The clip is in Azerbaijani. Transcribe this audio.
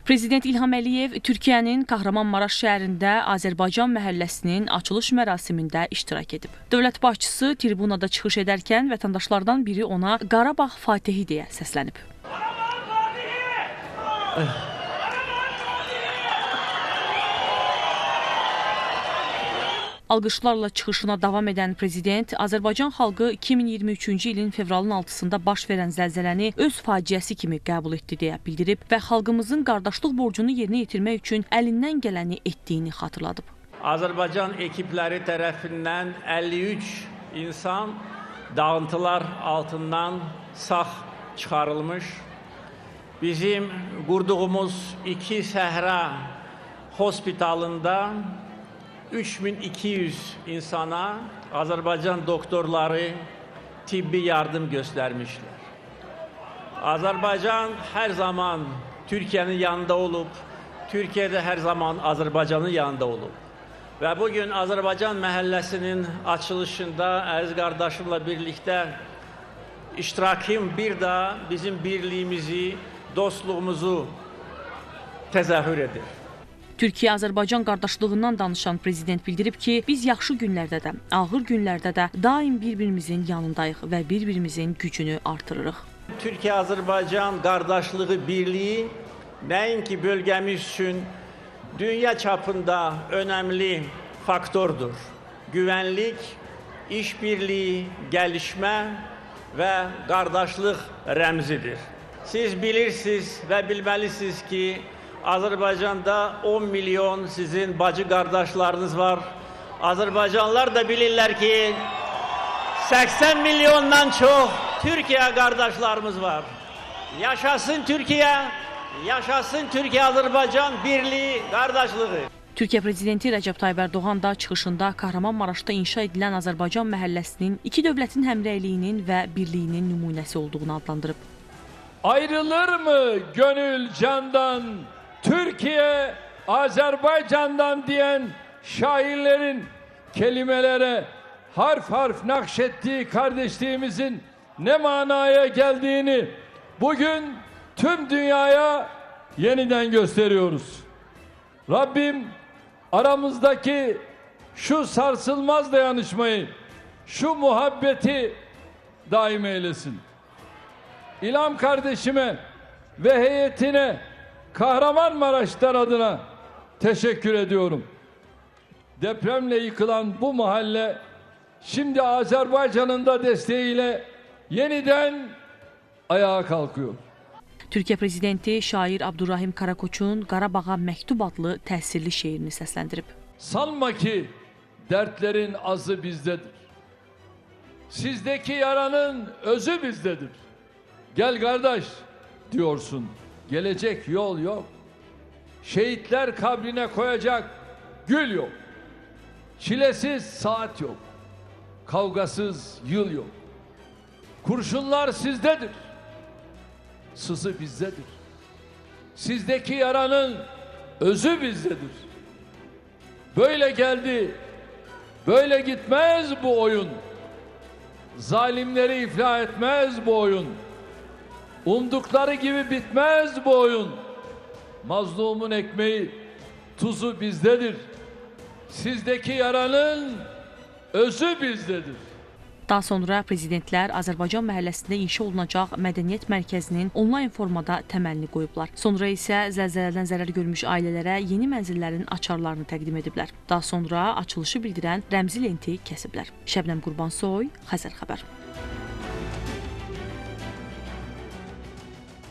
Prezident İlham Əliyev Türkiyənin Kahramanmaraş şəhərində Azərbaycan məhəlləsinin açılış mərasimində iştirak edib. Dövlət başçısı tribunada çıxış edərkən vətəndaşlardan biri ona Qarabağ Fatihi deyə səslənib. Alqışlarla çıxışına davam edən prezident Azərbaycan xalqı 2023-cü ilin fevralın 6-sında baş verən zəlzələni öz faciəsi kimi qəbul etdi deyə bildirib və xalqımızın qardaşlıq borcunu yerinə yetirmək üçün əlindən gələni etdiyini xatırladıb. Azərbaycan ekipləri tərəfindən 53 insan dağıntılar altından sağ çıxarılmış. Bizim qurduğumuz 2 səhra hospitalında 3200 insana Azərbaycan doktorları tibbi yardım göstərmişlər. Azərbaycan hər zaman Türkiyənin yanında olub, Türkiyə də hər zaman Azərbaycanın yanında olub. Və bugün Azərbaycan məhəlləsinin açılışında əziz qardaşımla birlikdə iştirakım bir daha bizim birliyimizi, dostluğumuzu təzahür edir. Türkiyə-Azərbaycan qardaşlığından danışan prezident bildirib ki, biz yaxşı günlərdə də, ağır günlərdə də daim bir-birimizin yanındayıq və bir-birimizin gücünü artırırıq. Türkiyə-Azərbaycan qardaşlığı birliyi nəinki bölgəmiz üçün dünya çapında önəmli faktordur. Güvənlik, işbirliyi, gəlişmə və qardaşlıq rəmzidir. Siz bilirsiniz və bilməlisiniz ki, Azərbaycanda 10 milyon sizin bacı qardaşlarınız var. Azərbaycanlılar da bilirlər ki, 80 milyondan çox Türkiyə qardaşlarımız var. Yaşasın Türkiyə, yaşasın Türkiyə-Azərbaycan birliyi, qardaşlığı. Türkiyə prezidenti Rəcəb Tayyib Ərdoğan da çıxışında Kahramanmaraşda inşa edilən Azərbaycan məhəlləsinin iki dövlətin həmrəyliyinin və birliyinin nümunəsi olduğunu adlandırıb. Ayrılır mı gönül candan, Türkiye Azerbaycan'dan diyen şairlerin kelimelere harf harf nakşettiği kardeşliğimizin ne manaya geldiğini bugün tüm dünyaya yeniden gösteriyoruz. Rabbim aramızdaki şu sarsılmaz dayanışmayı, şu muhabbeti daim eylesin. İlham kardeşime ve heyetine Kahramanmaraşlar adına teşekkür ediyorum. Depremle yıkılan bu mahalle şimdi Azerbaycan'ın da desteğiyle yeniden ayağa kalkıyor. Türkiyə prezidenti şair Abdurrahim Karakoçun Qarabağa Məktub adlı təsirli şeirini səsləndirib. Sanma ki dertlerin azı bizdedir. Sizdeki yaranın özü bizdedir. Gel kardeş diyorsun. Gelecek yol yok. Şehitler kabrine koyacak gül yok. Çilesiz saat yok. Kavgasız yıl yok. Kurşunlar sizdedir. Sızı bizdedir. Sizdeki yaranın özü bizdedir. Böyle geldi, böyle gitmez bu oyun. Zalimleri iflah etmez bu oyun. Umdukları gibi bitmez bu oyun. Mazlumun ekmeği, tuzu bizdedir. Sizdeki yaranın özü bizdedir. Daha sonra prezidentlər Azərbaycan məhəlləsində inşa olunacaq mədəniyyət mərkəzinin onlayn formada təməlini qoyublar. Sonra isə zəlzələdən zərər görmüş ailələrə yeni mənzillərin açarlarını təqdim ediblər. Daha sonra açılışı bildirən rəmzi lenti kəsiblər. Şəbnəm Qurbansoy, Xəzər xəbər.